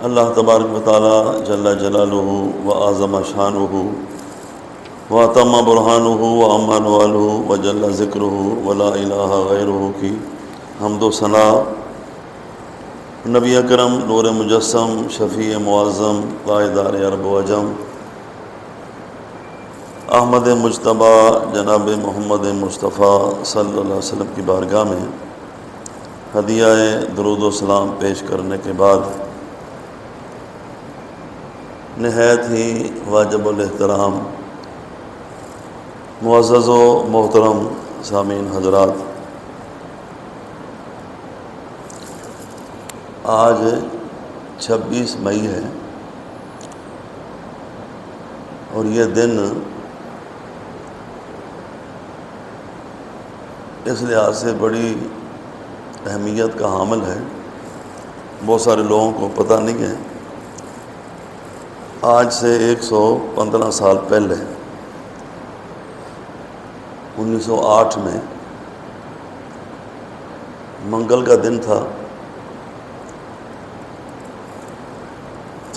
اللہ تبارک و تعالی جل جلالہ و اعظم شانہ و تم برہانہ و عم نوالہ و جل ذکرہ و لا الہ غیرہ کی حمد و ثنا نبی اکرم نور مجسم شفیع معظم قائدار عرب و عجم احمد مجتبیٰ جناب محمد مصطفیٰ صلی اللہ علیہ وسلم کی بارگاہ میں ہدیہ درود و سلام پیش کرنے کے بعد نہایت ہی واجب الاحترام معزز و محترم سامعین حضرات، آج 26 مئی ہے اور یہ دن اس لحاظ سے بڑی اہمیت کا حامل ہے، بہت سارے لوگوں کو پتہ نہیں ہے۔ آج سے 115 سال پہلے 1908 میں منگل کا دن تھا،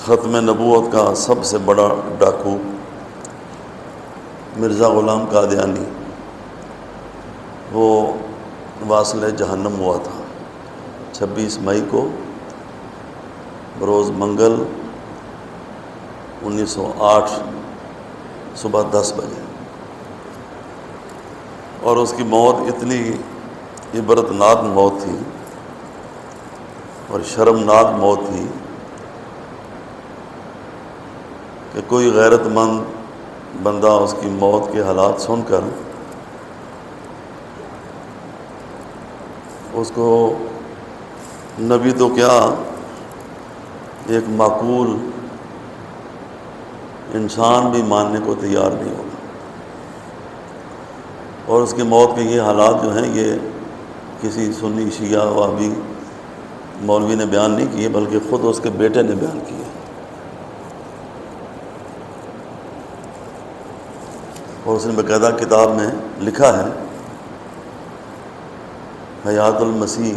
ختم نبوت کا سب سے بڑا ڈاکو مرزا غلام قادیانی وہ واصل جہنم ہوا تھا 26 مئی کو بروز منگل 1908 صبح 10 بجے، اور اس کی موت اتنی عبرتناک موت تھی اور شرمناک موت تھی کہ کوئی غیرت مند بندہ اس کی موت کے حالات سن کر اس کو نبی تو کیا ایک معقول انسان بھی ماننے کو تیار نہیں ہوگا۔ اور اس کی موت کے یہ حالات جو ہیں یہ کسی سنی شیعہ وہابی مولوی نے بیان نہیں کیے، بلکہ خود اس کے بیٹے نے بیان کیے۔ اور اس نے باقاعدہ کتاب میں لکھا ہے، حیات المسیح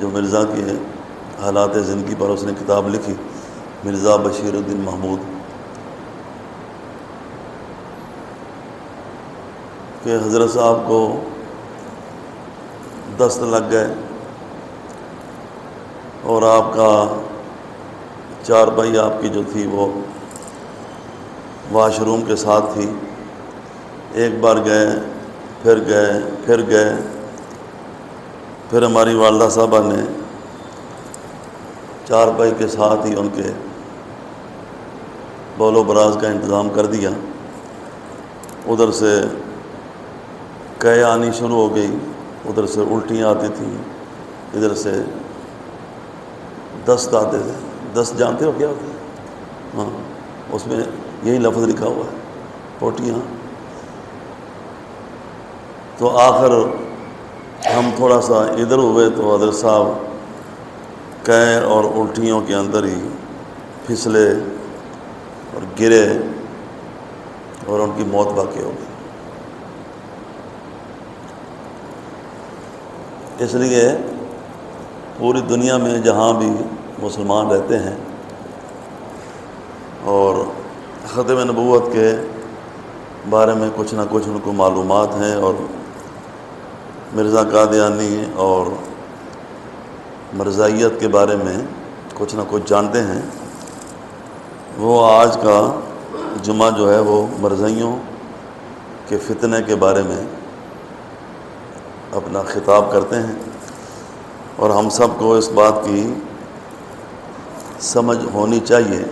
جو مرزا کے حالات زندگی پر اس نے کتاب لکھی، مرزا بشیر الدین محمود، کہ حضرت صاحب کو دست لگ گئے اور آپ کا چارپائی آپ کی جو تھی وہ واش روم کے ساتھ تھی، ایک بار گئے پھر گئے پھر گئے، پھر ہماری والدہ صاحبہ نے چارپائی کے ساتھ ہی ان کے بول و براز کا انتظام کر دیا۔ ادھر سے قے آنی شروع ہو گئی، ادھر سے الٹیاں آتی تھیں، ادھر سے دست آتے تھے۔ دست جانتے ہو کیا ہوتا ہے؟ ہاں، اس میں یہی لفظ لکھا ہوا ہے، پوٹیاں۔ تو آخر ہم تھوڑا سا ادھر ہوئے تو حضرت صاحب قے اور الٹیوں کے اندر ہی پھسلے اور گرے اور ان کی موت واقع ہو گئی۔ اس لیے پوری دنیا میں جہاں بھی مسلمان رہتے ہیں اور ختم نبوت کے بارے میں کچھ نہ کچھ ان کو معلومات ہیں اور مرزا قادیانی اور مرزائیت کے بارے میں کچھ نہ کچھ جانتے ہیں، وہ آج کا جمعہ جو ہے وہ مرزائیوں کے فتنے کے بارے میں اپنا خطاب کرتے ہیں، اور ہم سب کو اس بات کی سمجھ ہونی چاہیے۔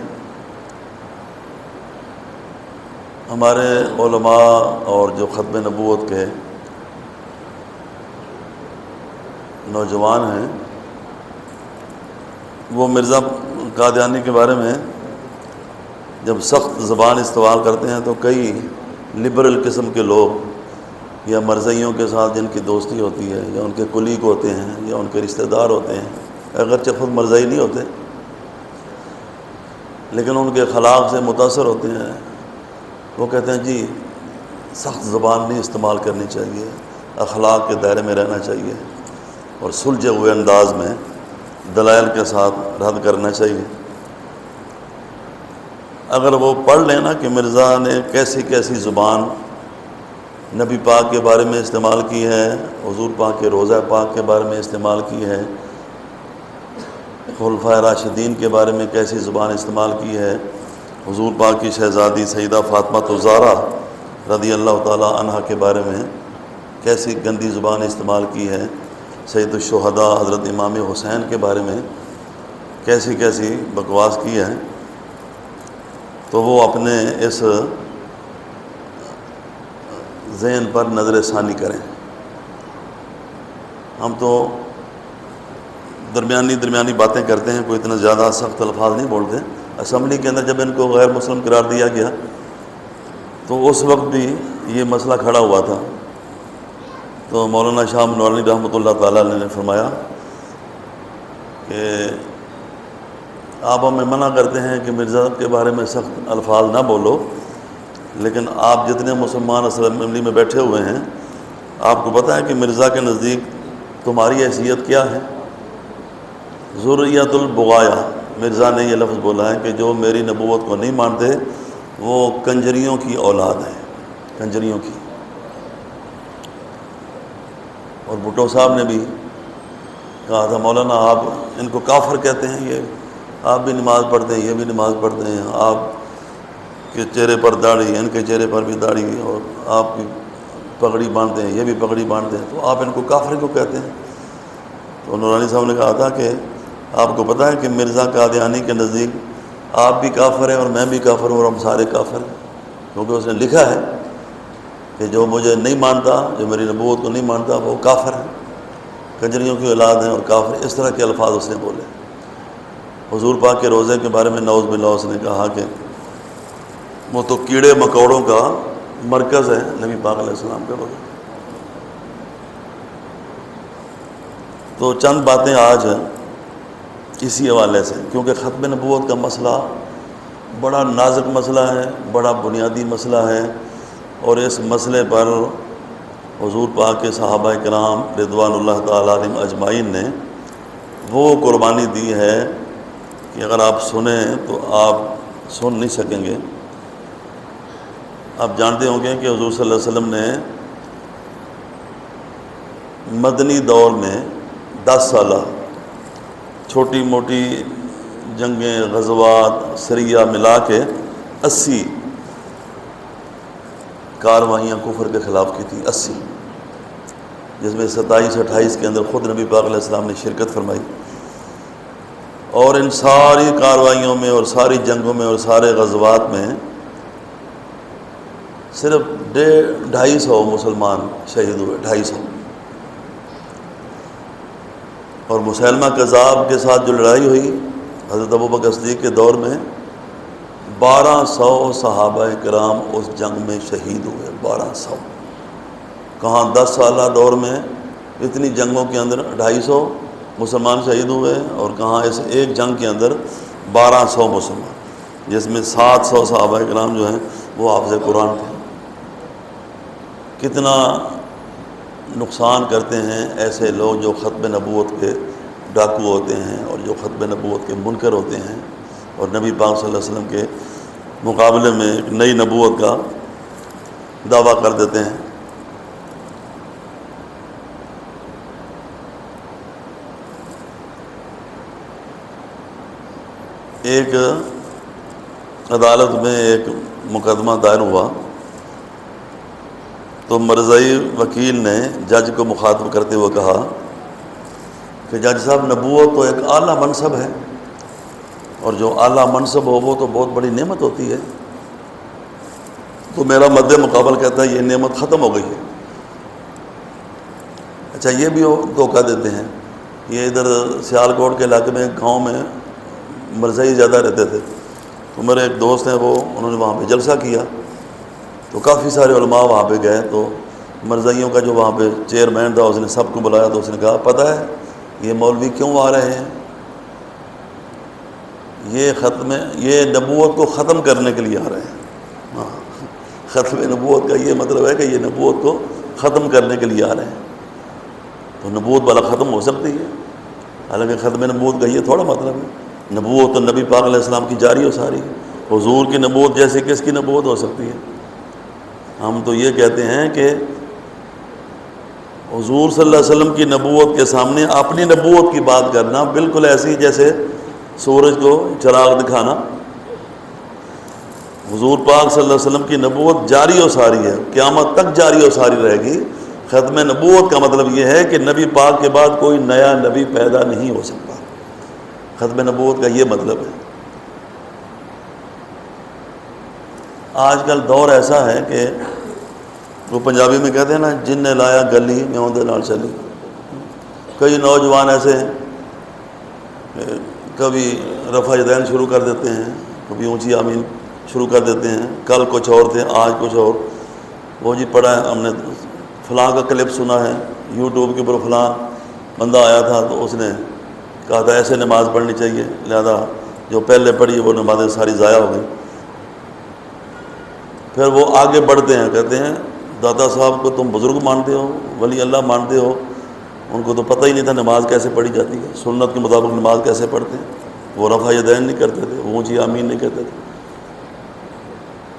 ہمارے علماء اور جو ختم نبوت کے نوجوان ہیں وہ مرزا قادیانی کے بارے میں جب سخت زبان استعمال کرتے ہیں تو کئی لبرل قسم کے لوگ یا مرزائیوں کے ساتھ جن کی دوستی ہوتی ہے یا ان کے کلیگ ہوتے ہیں یا ان کے رشتہ دار ہوتے ہیں، اگرچہ خود مرزائی نہیں ہوتے لیکن ان کے اخلاق سے متاثر ہوتے ہیں، وہ کہتے ہیں جی سخت زبان نہیں استعمال کرنی چاہیے، اخلاق کے دائرے میں رہنا چاہیے اور سلجھے ہوئے انداز میں دلائل کے ساتھ رد کرنا چاہیے۔ اگر وہ پڑھ لیں نا کہ مرزا نے کیسی کیسی زبان نبی پاک کے بارے میں استعمال کی ہے، حضور پاک کے روضہ پاک کے بارے میں استعمال کی ہے، خلفائے راشدین کے بارے میں کیسی زبان استعمال کی ہے، حضور پاک کی شہزادی سیدہ فاطمہ الزہرا رضی اللہ تعالیٰ عنہا کے بارے میں کیسی گندی زبان استعمال کی ہے، سید الشہداء حضرت امام حسین کے بارے میں کیسی کیسی بکواس کی ہے، تو وہ اپنے اس ذہن پر نظر ثانی کریں۔ ہم تو درمیانی باتیں کرتے ہیں، کوئی اتنا زیادہ سخت الفاظ نہیں بولتے۔ اسمبلی کے اندر جب ان کو غیر مسلم قرار دیا گیا تو اس وقت بھی یہ مسئلہ کھڑا ہوا تھا، تو مولانا شاہ نورانی رحمۃ اللہ تعالیٰ نے فرمایا کہ آپ ہمیں منع کرتے ہیں کہ مرزا کے بارے میں سخت الفاظ نہ بولو، لیکن آپ جتنے مسلمان اسمبلی میں بیٹھے ہوئے ہیں، آپ کو پتہ ہے کہ مرزا کے نزدیک تمہاری حیثیت کیا ہے؟ ذریۃ البغایا، مرزا نے یہ لفظ بولا ہے کہ جو میری نبوت کو نہیں مانتے وہ کنجریوں کی اولاد ہیں، کنجریوں کی۔ اور بھٹو صاحب نے بھی کہا تھا مولانا آپ ان کو کافر کہتے ہیں، یہ آپ بھی نماز پڑھتے ہیں، یہ بھی نماز پڑھتے ہیں، آپ کے چہرے پر داڑھی، ان کے چہرے پر بھی داڑھی، اور آپ کی پگڑی باندھتے ہیں، یہ بھی پگڑی باندھتے ہیں، تو آپ ان کو کافر کیوں کہتے ہیں؟ تو نورانی صاحب نے کہا تھا کہ آپ کو پتہ ہے کہ مرزا قادیانی کے نزدیک آپ بھی کافر ہیں اور میں بھی کافر ہوں اور ہم سارے کافر ہیں، کیونکہ اس نے لکھا ہے کہ جو مجھے نہیں مانتا، جو میری نبوت کو نہیں مانتا وہ کافر ہے، کنجریوں کی اولاد ہیں اور کافر، اس طرح کے الفاظ اس نے بولے۔ حضور پاک کے روضے کے بارے میں نعوذ باللہ اس نے کہا کہ وہ تو کیڑے مکوڑوں کا مرکز ہے، نبی پاک علیہ السلام کا روضہ۔ تو چند باتیں آج اسی حوالے سے، کیونکہ ختم نبوت کا مسئلہ بڑا نازک مسئلہ ہے، بڑا بنیادی مسئلہ ہے، اور اس مسئلے پر حضور پاک کے صحابہ کرام رضوان اللہ تعالیٰ علیہم اجمعین نے وہ قربانی دی ہے کہ اگر آپ سنیں تو آپ سن نہیں سکیں گے۔ آپ جانتے ہوں گے کہ حضور صلی اللہ علیہ وسلم نے مدنی دور میں 10 سالہ چھوٹی موٹی جنگیں، غزوات، سریہ ملا کے 80 کارروائیاں کفر کے خلاف کی تھی، 80، جس میں 27-28 کے اندر خود نبی پاک علیہ السلام نے شرکت فرمائی۔ اور ان ساری کارروائیوں میں اور ساری جنگوں میں اور سارے غزوات میں صرف 250 مسلمان شہید ہوئے، 250۔ اور مسیلمہ کذاب کے ساتھ جو لڑائی ہوئی حضرت ابوبکر صدیق کے دور میں، 1200 صحابہ کرام اس جنگ میں شہید ہوئے، 1200۔ کہاں 10 سالہ دور میں اتنی جنگوں کے اندر 250 مسلمان شہید ہوئے، اور کہاں اس ایک جنگ کے اندر 1200 مسلمان، جس میں 700 صحابہ کرام جو ہیں وہ حافظ قرآن تھے۔ کتنا نقصان کرتے ہیں ایسے لوگ جو ختم نبوت کے ڈاکو ہوتے ہیں اور جو ختم نبوت کے منکر ہوتے ہیں، اور نبی پاک صلی اللہ علیہ وسلم کے مقابلے میں ایک نئی نبوت کا دعویٰ کر دیتے ہیں۔ ایک عدالت میں ایک مقدمہ دائر ہوا تو مرزائی وکیل نے جج کو مخاطب کرتے ہوئے کہا کہ جج صاحب، نبوت تو ایک اعلیٰ منصب ہے، اور جو اعلیٰ منصب ہو وہ تو بہت بڑی نعمت ہوتی ہے، تو میرا مد مقابل کہتا ہے یہ نعمت ختم ہو گئی ہے۔ اچھا، یہ بھی دھوکہ دیتے ہیں، یہ ادھر سیالکوٹ کے علاقے میں ایک گاؤں میں مرزائی زیادہ رہتے تھے، تو میرے ایک دوست ہیں انہوں نے وہاں پہ جلسہ کیا، تو کافی سارے علماء وہاں پہ گئے، تو مرزائیوں کا جو وہاں پہ چیئرمین تھا اس نے سب کو بلایا، تو اس نے کہا پتہ ہے یہ مولوی کیوں آ رہے ہیں؟ یہ نبوت کو ختم کرنے کے لیے آ رہے ہیں۔ ہاں، ختم نبوت کا یہ مطلب ہے کہ یہ نبوت کو ختم کرنے کے لیے آ رہے ہیں، تو نبوت والا ختم ہو سکتی ہے؟ حالانکہ ختم نبوت کا یہ تھوڑا مطلب ہے، نبوت تو نبی پاک علیہ السلام کی جاری و ساری ہے، حضور کی نبوت جیسے کس کی نبوت ہو سکتی ہے؟ ہم تو یہ کہتے ہیں کہ حضور صلی اللہ علیہ وسلم کی نبوت کے سامنے اپنی نبوت کی بات کرنا بالکل ایسی جیسے سورج کو چراغ دکھانا۔ حضور پاک صلی اللہ علیہ وسلم کی نبوت جاری و ساری ہے، قیامت تک جاری و ساری رہے گی۔ ختم نبوت کا مطلب یہ ہے کہ نبی پاک کے بعد کوئی نیا نبی پیدا نہیں ہو سکتا، ختم نبوت کا یہ مطلب ہے۔ آج کل دور ایسا ہے کہ وہ پنجابی میں کہتے ہیں نا، جن نے لایا گلی میں اندر نال چلی۔ کئی نوجوان ایسے ہیں، کبھی رفع یدین شروع کر دیتے ہیں، کبھی اونچی آمین شروع کر دیتے ہیں، کل کچھ اور تھے آج کچھ اور۔ وہ جی پڑھا ہے، ہم نے فلاں کا کلپ سنا ہے یوٹیوب کے اوپر، فلاں بندہ آیا تھا تو اس نے کہا تھا ایسے نماز پڑھنی چاہیے، لہذا جو پہلے پڑھی وہ نمازیں ساری ضائع ہو گئیں۔ پھر وہ آگے بڑھتے ہیں، کہتے ہیں دادا صاحب کو تم بزرگ مانتے ہو، ولی اللہ مانتے ہو، ان کو تو پتہ ہی نہیں تھا نماز کیسے پڑھی جاتی ہے، سنت کے مطابق نماز کیسے پڑھتے ہیں۔ وہ رفع یدین نہیں کرتے تھے، وہ اونچی آمین نہیں کرتے تھے۔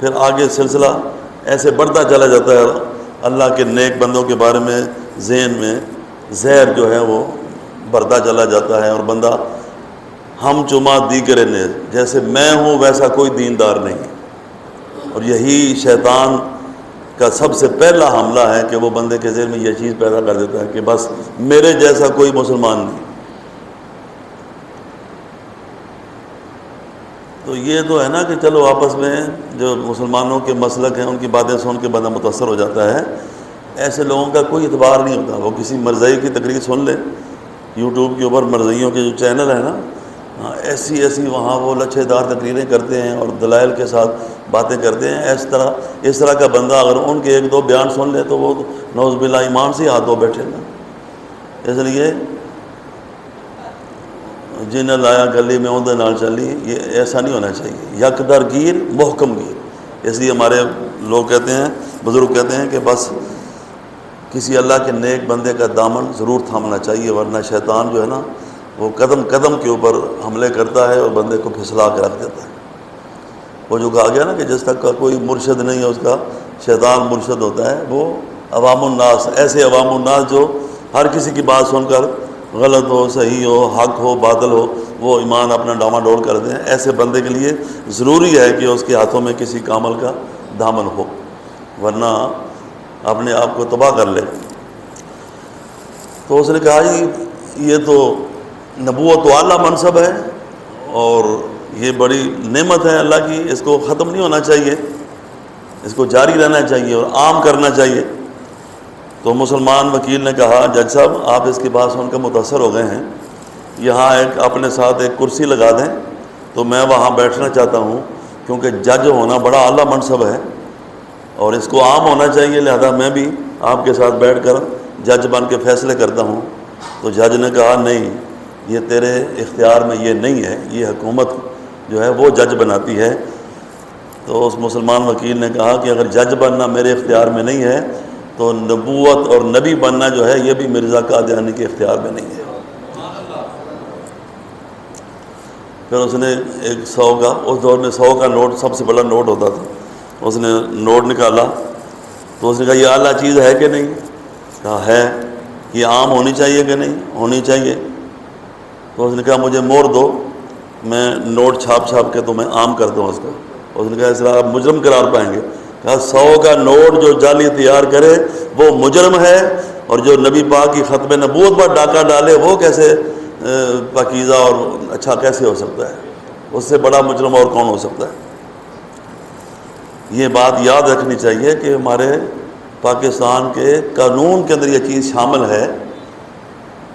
پھر آگے سلسلہ ایسے بڑھتا چلا جاتا ہے، اللہ کے نیک بندوں کے بارے میں ذہن میں زہر جو ہے وہ بڑھتا چلا جاتا ہے، اور بندہ ہم چما دیگر نے، جیسے میں ہوں ویسا کوئی دیندار نہیں۔ اور یہی شیطان کا سب سے پہلا حملہ ہے کہ وہ بندے کے ذہن میں یہ چیز پیدا کر دیتا ہے کہ بس میرے جیسا کوئی مسلمان نہیں۔ تو یہ تو ہے نا کہ چلو آپس میں جو مسلمانوں کے مسلک ہیں ان کی باتیں سن کے بندہ متاثر ہو جاتا ہے، ایسے لوگوں کا کوئی اعتبار نہیں ہوتا۔ وہ کسی مرزائی کی تقریر سن لیں، یوٹیوب کے اوپر مرزائیوں کے جو چینل ہیں نا، ایسی وہاں وہ لچھے دار تقریریں کرتے ہیں اور دلائل کے ساتھ باتیں کرتے ہیں۔ اس طرح کا بندہ اگر ان کے ایک دو بیان سن لے تو وہ نعوذ باللہ ایمان سے ہاتھ دھو بیٹھے گا۔ اس لیے جن لایا گلی میں اندر نال چلی، یہ ایسا نہیں ہونا چاہیے، یک در گیر محکم گیر۔ اس لیے ہمارے لوگ کہتے ہیں، بزرگ کہتے ہیں کہ بس کسی اللہ کے نیک بندے کا دامن ضرور تھامنا چاہیے، ورنہ شیطان جو ہے نا وہ قدم قدم کے اوپر حملے کرتا ہے اور بندے کو پھسلا کے رکھ دیتا ہے۔ وہ جو کہا گیا نا کہ جس تک کا کوئی مرشد نہیں ہے اس کا شیطان مرشد ہوتا ہے، وہ عوام الناس، ایسے عوام الناس جو ہر کسی کی بات سن کر غلط ہو صحیح ہو حق ہو باطل ہو وہ ایمان اپنا ڈاما ڈول کر دیں، ایسے بندے کے لیے ضروری ہے کہ اس کے ہاتھوں میں کسی کامل کا دامن ہو، ورنہ اپنے آپ کو تباہ کر لے۔ تو اس نے کہا جی یہ تو نبوت و اعلیٰ منصب ہے اور یہ بڑی نعمت ہے اللہ کی، اس کو ختم نہیں ہونا چاہیے، اس کو جاری رہنا چاہیے اور عام کرنا چاہیے۔ تو مسلمان وکیل نے کہا جج صاحب آپ اس کی بات سن کر متاثر ہو گئے ہیں، یہاں اپنے ساتھ ایک کرسی لگا دیں تو میں وہاں بیٹھنا چاہتا ہوں، کیونکہ جج ہونا بڑا اعلیٰ منصب ہے اور اس کو عام ہونا چاہیے، لہذا میں بھی آپ کے ساتھ بیٹھ کر جج بن کے فیصلے کرتا ہوں۔ تو جج نے کہا نہیں، یہ تیرے اختیار میں یہ نہیں ہے، یہ حکومت جو ہے وہ جج بناتی ہے۔ تو اس مسلمان وکیل نے کہا کہ اگر جج بننا میرے اختیار میں نہیں ہے تو نبوت اور نبی بننا جو ہے یہ بھی مرزا قادیانی کے اختیار میں نہیں ہے۔ پھر اس نے ایک 100 کا، اس دور میں 100 کا نوٹ سب سے بڑا نوٹ ہوتا تھا، اس نے نوٹ نکالا تو اس نے کہا یہ اعلیٰ چیز ہے کہ نہیں؟ کہا ہے۔ یہ عام ہونی چاہیے کہ نہیں؟ ہونی چاہیے۔ تو اس نے کہا مجھے مہر دو، میں نوٹ چھاپ کے تو میں عام کرتا ہوں اس کو۔ اس نے کہا اس طرح آپ مجرم قرار پائیں گے۔ کہا 100 کا نوٹ جو جعلی تیار کرے وہ مجرم ہے، اور جو نبی پاک کی ختم نبوت پر ڈاکہ ڈالے وہ کیسے پاکیزہ اور اچھا کیسے ہو سکتا ہے؟ اس سے بڑا مجرم اور کون ہو سکتا ہے؟ یہ بات یاد رکھنی چاہیے کہ ہمارے پاکستان کے قانون کے اندر یہ چیز شامل ہے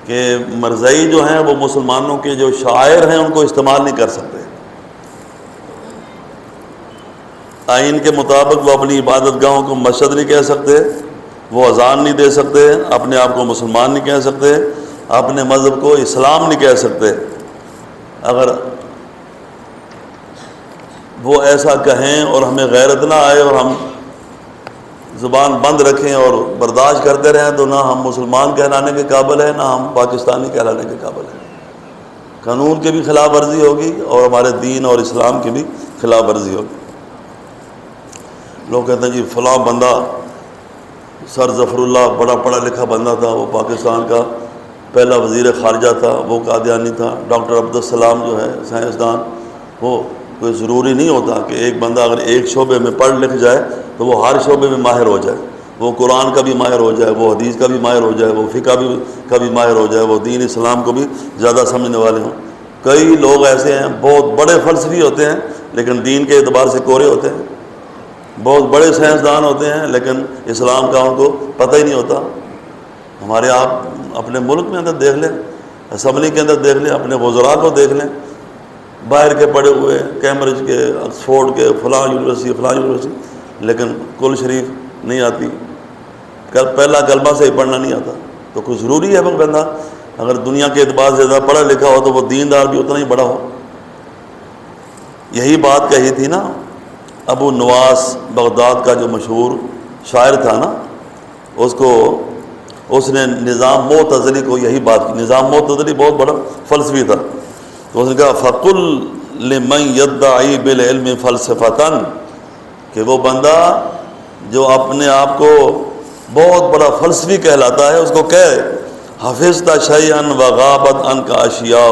کہ مرزائی جو ہیں وہ مسلمانوں کے جو شاعر ہیں ان کو استعمال نہیں کر سکتے۔ آئین کے مطابق وہ اپنی عبادت گاہوں کو مسجد نہیں کہہ سکتے، وہ اذان نہیں دے سکتے، اپنے آپ کو مسلمان نہیں کہہ سکتے، اپنے مذہب کو اسلام نہیں کہہ سکتے۔ اگر وہ ایسا کہیں اور ہمیں غیرت نہ آئے اور ہم زبان بند رکھیں اور برداشت کرتے رہیں تو نہ ہم مسلمان کہلانے کے قابل ہیں نہ ہم پاکستانی کہلانے کے قابل ہیں۔ قانون کی بھی خلاف ورزی ہوگی اور ہمارے دین اور اسلام کی بھی خلاف ورزی ہوگی۔ لوگ کہتے ہیں جی فلاں بندہ سر ظفر اللہ بڑا پڑھا لکھا بندہ تھا، وہ پاکستان کا پہلا وزیر خارجہ تھا، وہ قادیانی تھا۔ ڈاکٹر عبدالسلام جو ہے سائنسدان، وہ کوئی ضروری نہیں ہوتا کہ ایک بندہ اگر ایک شعبے میں پڑھ لکھ جائے تو وہ ہر شعبے میں ماہر ہو جائے، وہ قرآن کا بھی ماہر ہو جائے، وہ حدیث کا بھی ماہر ہو جائے، وہ فقہ کا بھی ماہر ہو جائے، وہ دین اسلام کو بھی زیادہ سمجھنے والے ہوں۔ کئی لوگ ایسے ہیں بہت بڑے فلسفی ہوتے ہیں لیکن دین کے اعتبار سے کورے ہوتے ہیں، بہت بڑے سائنسدان ہوتے ہیں لیکن اسلام کا ان کو پتہ ہی نہیں ہوتا۔ ہمارے آپ اپنے ملک میں اندر دیکھ لیں، اسمبلی کے اندر دیکھ لیں، اپنے وزراء کو دیکھ لیں، باہر کے پڑھے ہوئے، کیمبرج کے، آکسفورڈ کے، فلاں یونیورسٹی، لیکن کل شریف نہیں آتی، پہلا کلمہ سے ہی پڑھنا نہیں آتا۔ تو کوئی ضروری ہے وہ بندہ اگر دنیا کے اعتبار سے زیادہ پڑھا لکھا ہو تو وہ دیندار بھی اتنا ہی بڑا ہو؟ یہی بات کہی تھی نا ابو نواس بغداد کا جو مشہور شاعر تھا نا، اس نے نظام معتزلی کو یہی بات کی۔ نظام معتزلی بہت بڑا فلسفی تھا، تو اس نے کہا فَقُلْ لِمَنْ يَدَّعِي بِالْعِلْمِ فَلْسَفَةً، کہ وہ بندہ جو اپنے آپ کو بہت بڑا فلسفی کہلاتا ہے اس کو کہے حفظت شیئا وغابت عنک اشیاء،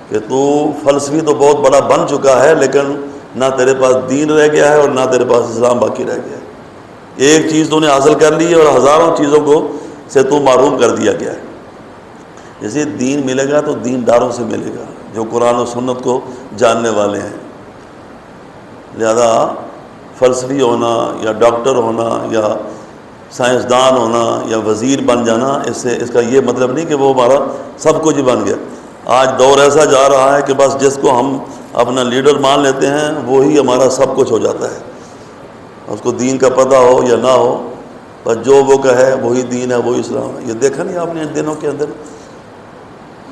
کہ تو فلسفی تو بہت بڑا بن چکا ہے لیکن نہ تیرے پاس دین رہ گیا ہے اور نہ تیرے پاس اسلام باقی رہ گیا ہے۔ ایک چیز تو نے حاصل کر لی ہے اور ہزاروں چیزوں کو سے تو محروم کر دیا گیا ہے۔ جیسے دین ملے گا تو دینداروں سے ملے گا جو قرآن و سنت کو جاننے والے ہیں۔ لہذا فلسفی ہونا یا ڈاکٹر ہونا یا سائنسدان ہونا یا وزیر بن جانا، اس کا یہ مطلب نہیں کہ وہ ہمارا سب کچھ بن گیا۔ آج دور ایسا جا رہا ہے کہ بس جس کو ہم اپنا لیڈر مان لیتے ہیں وہی ہمارا سب کچھ ہو جاتا ہے، اس کو دین کا پتہ ہو یا نہ ہو، بس جو وہ کہے وہی دین ہے، وہی اسلام ہے۔ یہ دیکھا نہیں آپ نے ان دنوں کے اندر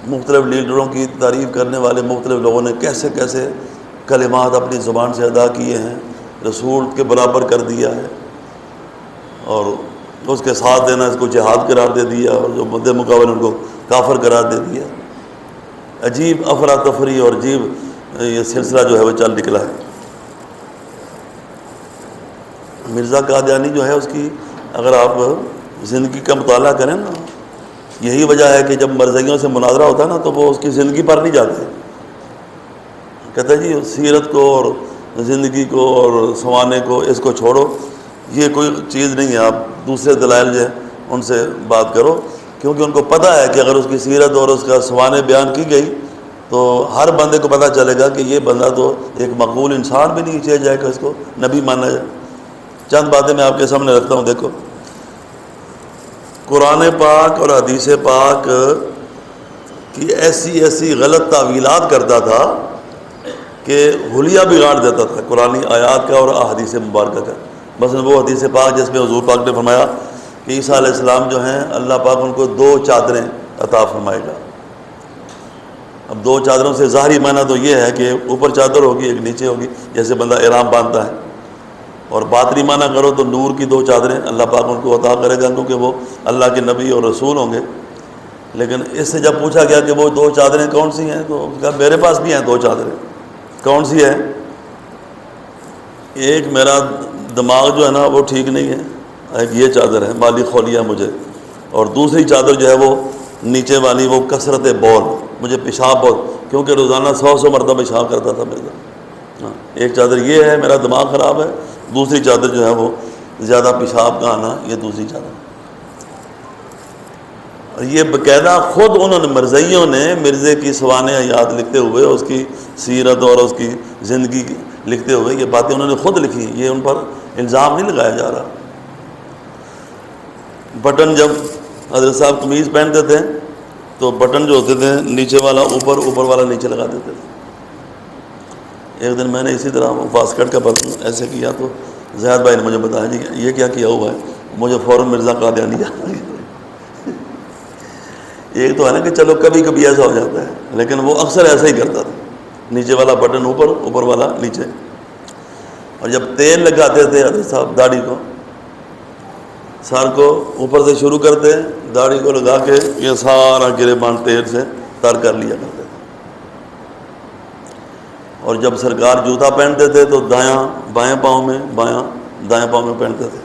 مختلف لیڈروں کی تعریف کرنے والے مختلف لوگوں نے کیسے کیسے کلمات اپنی زبان سے ادا کیے ہیں، رسول کے برابر کر دیا ہے، اور اس کے ساتھ دینا اس کو جہاد قرار دے دیا، اور جو مد مقابل ان کو کافر قرار دے دیا۔ عجیب افراتفری اور عجیب یہ سلسلہ جو ہے وہ چل نکلا ہے۔ مرزا قادیانی جو ہے اس کی اگر آپ زندگی کا مطالعہ کریں نا، یہی وجہ ہے کہ جب مرزائیوں سے مناظرہ ہوتا ہے نا تو وہ اس کی زندگی پر نہیں جاتے، کہتے ہیں جی سیرت کو اور زندگی کو اور سوانے کو اس کو چھوڑو، یہ کوئی چیز نہیں ہے، آپ دوسرے دلائل جو ہیں ان سے بات کرو، کیونکہ ان کو پتہ ہے کہ اگر اس کی سیرت اور اس کا سوانے بیان کی گئی تو ہر بندے کو پتہ چلے گا کہ یہ بندہ تو ایک مقبول انسان بھی نہیں چاہیے جائے کہ اس کو نبی مانا جائے۔ چند باتیں میں آپ کے سامنے رکھتا ہوں، دیکھو قرآن پاک اور حدیث پاک کی ایسی غلط تعویلات کرتا تھا کہ حلیہ بگاڑ دیتا تھا قرآنی آیات کا اور احادیث مبارکہ کا۔ مثلا وہ حدیث پاک جس میں حضور پاک نے فرمایا کہ عیسیٰ علیہ السلام جو ہیں اللہ پاک ان کو 2 چادریں عطا فرمائے گا۔ اب 2 چادروں سے ظاہری معنی تو یہ ہے کہ اوپر چادر ہوگی ایک نیچے ہوگی، جیسے بندہ احرام باندھتا ہے، اور باطنی معنی کرو تو نور کی 2 چادریں اللہ پاک ان کو عطا کرے گا کیونکہ وہ اللہ کے نبی اور رسول ہوں گے۔ لیکن اس سے جب پوچھا گیا کہ وہ 2 چادریں کون سی ہیں تو کہا میرے پاس بھی ہیں 2 چادریں۔ کون سی ہے؟ ایک میرا دماغ جو ہے نا وہ ٹھیک نہیں ہے، ایک یہ چادر ہے مالی خولیا مجھے، اور دوسری چادر جو ہے وہ نیچے والی وہ کثرت بول، مجھے پیشاب بہت، کیونکہ روزانہ 100 مرتبہ پیشاب کرتا تھا میرا۔ ایک چادر یہ ہے میرا دماغ خراب ہے، دوسری چادر جو ہے وہ زیادہ پیشاب کا آنا، یہ دوسری چادر۔ اور یہ باقاعدہ خود انہوں نے مرزائیوں نے مرزے کی سوانح حیات لکھتے ہوئے اس کی سیرت اور اس کی زندگی لکھتے ہوئے یہ باتیں انہوں نے خود لکھی، یہ ان پر الزام نہیں لگایا جا رہا۔ بٹن جب حضرت صاحب قمیض پہنتے تھے تو بٹن جو ہوتے تھے نیچے والا اوپر، اوپر والا نیچے لگا دیتے تھے۔ ایک دن میں نے اسی طرح واسکٹ کا برتن ایسے کیا تو زیاد بھائی نے مجھے بتایا جی یہ کیا کیا ہوا ہے، مجھے فوراً مرزا قادیانی آ گیا۔ ایک تو ہے نا کہ چلو کبھی کبھی ایسا ہو جاتا ہے، لیکن وہ اکثر ایسا ہی کرتا تھا، نیچے والا بٹن اوپر، اوپر والا نیچے۔ اور جب تیل لگاتے تھے حضرت صاحب داڑھی کو، سر کو اوپر سے شروع کرتے، داڑھی کو لگا کے یہ سارا گریبان تیل سے تر کر لیا کرتے تھے۔ اور جب سرکار جوتا پہنتے تھے تو بائیں پاؤں میں دائیں پاؤں میں پہنتے تھے۔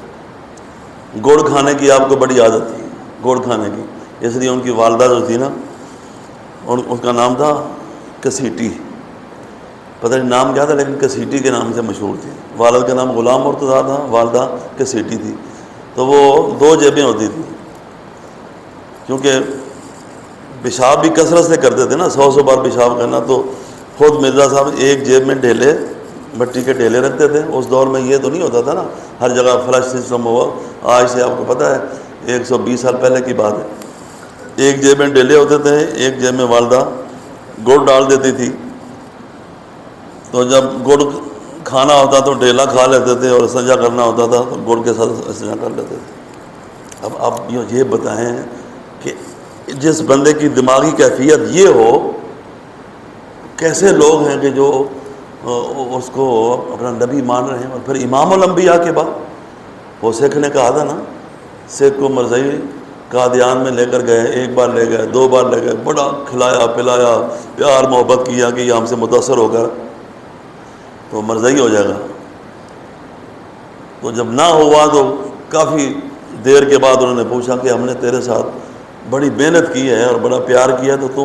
گڑ کھانے کی آپ کو بڑی عادت تھی، گڑ کھانے کی، اس لیے ان کی والدہ جو تھی نا، اس کا نام تھا کسیٹی، پتہ نہیں نام کیا تھا لیکن کسیٹی کے نام سے مشہور تھی۔ والد کا نام غلام مرتضیٰ تھا، والدہ کسیٹی تھی۔ تو وہ 2 جیبیں ہوتی تھیں، کیونکہ پیشاب بھی کثرت سے کرتے تھے نا، 100 بار پیشاب کرنا، تو خود مرزا صاحب ایک جیب میں ڈھیلے، مٹی کے ڈھیلے رکھتے تھے۔ اس دور میں یہ تو نہیں ہوتا تھا نا ہر جگہ فلش سسٹم ہوا، آج سے آپ کو پتہ ہے 120 سال پہلے کی بات ہے۔ ایک جیب میں ڈھیلے ہوتے تھے، ایک جیب میں والدہ گڑ ڈال دیتی تھی، تو جب گڑ کھانا ہوتا تو ڈھیلا کھا لیتے تھے، اور استنجا کرنا ہوتا تھا تو گڑ کے ساتھ استنجا کر لیتے تھے۔ اب آپ یہ بتائیں کہ جس بندے کی دماغی کیفیت یہ ہو، کیسے لوگ ہیں کہ جو اس کو اپنا نبی مان رہے ہیں۔ اور پھر امام الانبیاء کے بعد وہ سکھ نے کہا تھا نا، سکھ کو مرزائی قادیان میں لے کر گئے، 1 بار لے گئے، 2 بار لے گئے، بڑا کھلایا پلایا، پیار محبت کیا کہ یہ ہم سے متاثر ہو کر تو مرزائی ہو جائے گا۔ تو جب نہ ہوا تو کافی دیر کے بعد انہوں نے پوچھا کہ ہم نے تیرے ساتھ بڑی محنت کی ہے اور بڑا پیار کیا، تو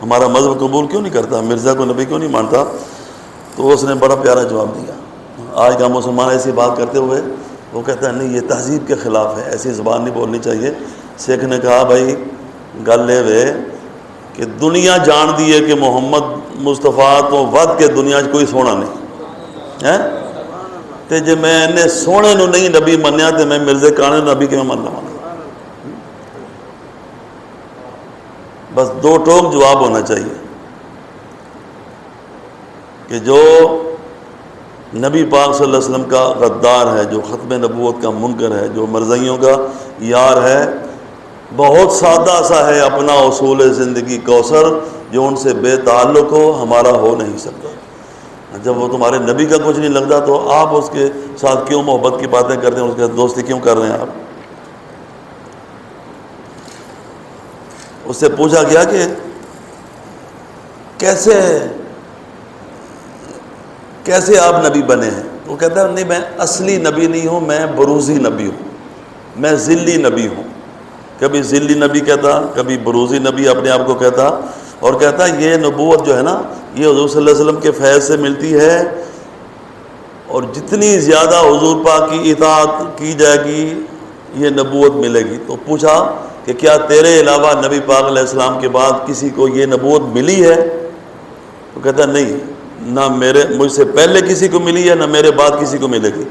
ہمارا مذہب قبول کیوں نہیں کرتا، مرزا کو نبی کیوں نہیں مانتا؟ تو اس نے بڑا پیارا جواب دیا۔ آج کا مسلمان ایسی بات کرتے ہوئے وہ کہتا ہے نہیں، یہ تہذیب کے خلاف ہے، ایسی زبان نہیں بولنی چاہیے۔ سکھ نے کہا بھائی گل یہ وے کہ دنیا جان دی ہے کہ محمد مصطفیٰ تو ود کے دنیا کوئی سونا نہیں ہے، تے جے میں نے سونے نو نہیں نبی منیا تے میں مرزے کانے نبی کے میں من لواں۔ بس 2 ٹوک جواب ہونا چاہیے کہ جو نبی پاک صلی اللہ علیہ وسلم کا غدار ہے، جو ختم نبوت کا منکر ہے، جو مرزائیوں کا یار ہے، بہت سادہ سا ہے اپنا اصول زندگی کوثر، جو ان سے بے تعلق ہو ہمارا ہو نہیں سکتا۔ جب وہ تمہارے نبی کا کچھ نہیں لگتا تو آپ اس کے ساتھ کیوں محبت کی باتیں کرتے ہیں، اس کے ساتھ دوستی کیوں کر رہے ہیں آپ؟ اس سے پوچھا گیا کہ کیسے آپ نبی بنے ہیں؟ وہ کہتا ہے نہیں، میں اصلی نبی نہیں ہوں، میں بروزی نبی ہوں، میں ذلی نبی ہوں۔ کبھی ذلی نبی کہتا، کبھی بروزی نبی اپنے آپ کو کہتا، اور کہتا یہ نبوت جو ہے نا یہ حضور صلی اللہ علیہ وسلم کے فیض سے ملتی ہے، اور جتنی زیادہ حضور پاک کی اطاعت کی جائے گی یہ نبوت ملے گی۔ تو پوچھا کہ کیا تیرے علاوہ نبی پاک علیہ السلام کے بعد کسی کو یہ نبوت ملی ہے؟ تو کہتا نہیں، نہ مجھ سے پہلے کسی کو ملی ہے، نہ میرے بعد کسی کو ملے گی۔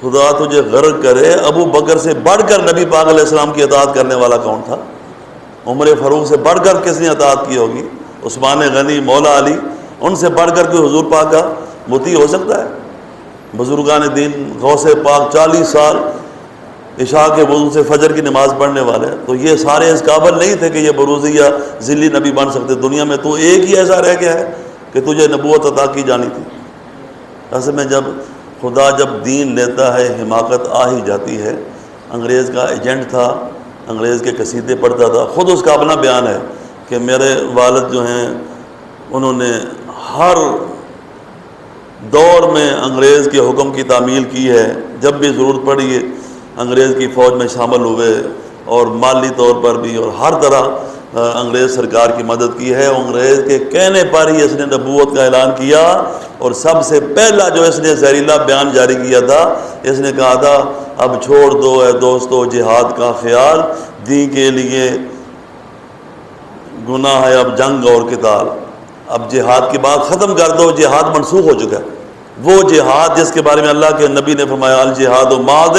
خدا تجھے غرق کرے، ابو بکر سے بڑھ کر نبی پاک علیہ السلام کی اطاعت کرنے والا کون تھا؟ عمر فاروق سے بڑھ کر کس نے اطاعت کی ہوگی؟ عثمان غنی، مولا علی، ان سے بڑھ کر کوئی حضور پاک کا مطیع ہو سکتا ہے؟ بزرگان دین غوث پاک 40 سال عشاء کے وضو سے فجر کی نماز پڑھنے والے، تو یہ سارے اس قابل نہیں تھے کہ یہ بروزی یا ذلی نبی بن سکتے۔ دنیا میں تو ایک ہی ایسا رہ گیا ہے کہ تجھے نبوت عطا کی جانی تھی۔ اصل میں خدا جب دین لیتا ہے حماقت آ ہی جاتی ہے۔ انگریز کا ایجنٹ تھا، انگریز کے قصیدے پڑھتا تھا، خود اس کا اپنا بیان ہے کہ میرے والد جو ہیں انہوں نے ہر دور میں انگریز کے حکم کی تعمیل کی ہے، جب بھی ضرورت پڑی انگریز کی فوج میں شامل ہوئے، اور مالی طور پر بھی اور ہر طرح انگریز سرکار کی مدد کی ہے۔ انگریز کے کہنے پر ہی اس نے نبوت کا اعلان کیا، اور سب سے پہلا جو اس نے زہریلا بیان جاری کیا تھا، اس نے کہا تھا اب چھوڑ دو اے دوستو جہاد کا خیال، دین کے لیے گناہ ہے اب جنگ اور قتال۔ اب جہاد کی بات ختم کر دو، جہاد منسوخ ہو چکا ہے۔ وہ جہاد جس کے بارے میں اللہ کے نبی نے فرمایا الجہاد ماضٍ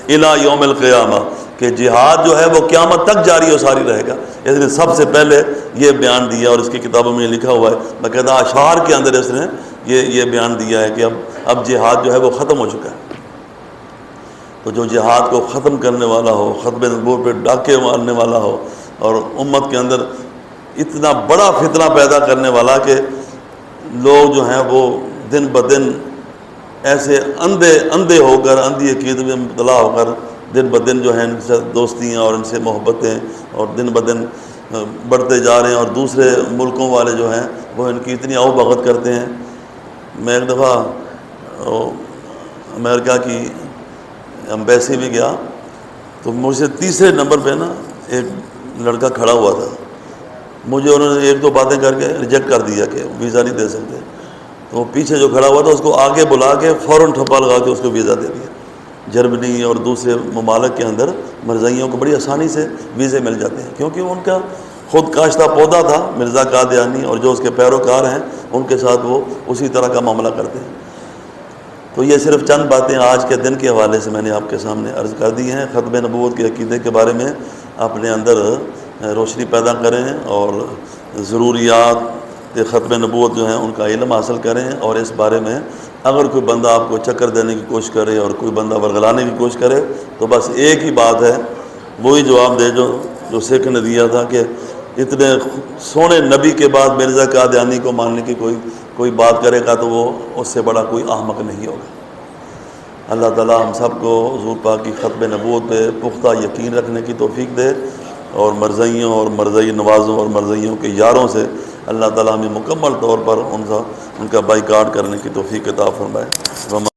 الی یوم القیامہ، کہ جہاد جو ہے وہ قیامت تک جاری و ساری رہے گا۔ اس نے سب سے پہلے یہ بیان دیا، اور اس کی کتابوں میں لکھا ہوا ہے، باقاعدہ اشعار کے اندر اس نے یہ بیان دیا ہے کہ اب جہاد جو ہے وہ ختم ہو چکا ہے۔ تو جو جہاد کو ختم کرنے والا ہو، ختم نبوت پہ ڈاکے مارنے والا ہو، اور امت کے اندر اتنا بڑا فتنہ پیدا کرنے والا کہ لوگ جو ہیں وہ دن بدن ایسے اندھے ہو کر، اندھی عقیدت میں مبتلا ہو کر دن بدن جو ہیں ان سے دوستیاں اور ان سے محبتیں، اور دن بدن بڑھتے جا رہے ہیں، اور دوسرے ملکوں والے جو ہیں وہ ان کی اتنی آؤ بھگت کرتے ہیں۔ میں ایک دفعہ امریکہ کی ایمبیسی میں گیا تو مجھ سے تیسرے نمبر پہ نا ایک لڑکا کھڑا ہوا تھا، مجھے انہوں نے ایک دو باتیں کر کے ریجیکٹ کر دیا کہ ویزا نہیں دے سکتے، تو وہ پیچھے جو کھڑا ہوا تھا اس کو آگے بلا کے فوراً ٹھپا لگا کے اس کو ویزا دے دیا۔ جرمنی اور دوسرے ممالک کے اندر مرزائیوں کو بڑی آسانی سے ویزے مل جاتے ہیں، کیونکہ ان کا خود کاشتہ پودا تھا مرزا قادیانی، اور جو اس کے پیروکار ہیں ان کے ساتھ وہ اسی طرح کا معاملہ کرتے ہیں۔ تو یہ صرف چند باتیں آج کے دن کے حوالے سے میں نے آپ کے سامنے عرض کر دی ہیں۔ ختم نبوت کے عقیدے کے بارے میں اپنے اندر روشنی پیدا کریں، اور ضروریات ختم نبوت جو ہیں ان کا علم حاصل کریں، اور اس بارے میں اگر کوئی بندہ آپ کو چکر دینے کی کوشش کرے اور کوئی بندہ ورغلانے کی کوشش کرے تو بس ایک ہی بات ہے، وہی جواب دے جو سکھ نے دیا تھا کہ اتنے سونے نبی کے بعد مرزا قادیانی کو ماننے کی کوئی بات کرے گا تو وہ اس سے بڑا کوئی احمق نہیں ہوگا۔ اللہ تعالیٰ ہم سب کو حضور پاک کی ختم نبوت پہ پختہ یقین رکھنے کی توفیق دے، اور مرزائیوں اور مرزائی نوازوں اور مرزائیوں کے یاروں سے اللہ تعالیٰ ہمیں مکمل طور پر ان کا بائیکاٹ کرنے کی توفیق عطا فرمائے۔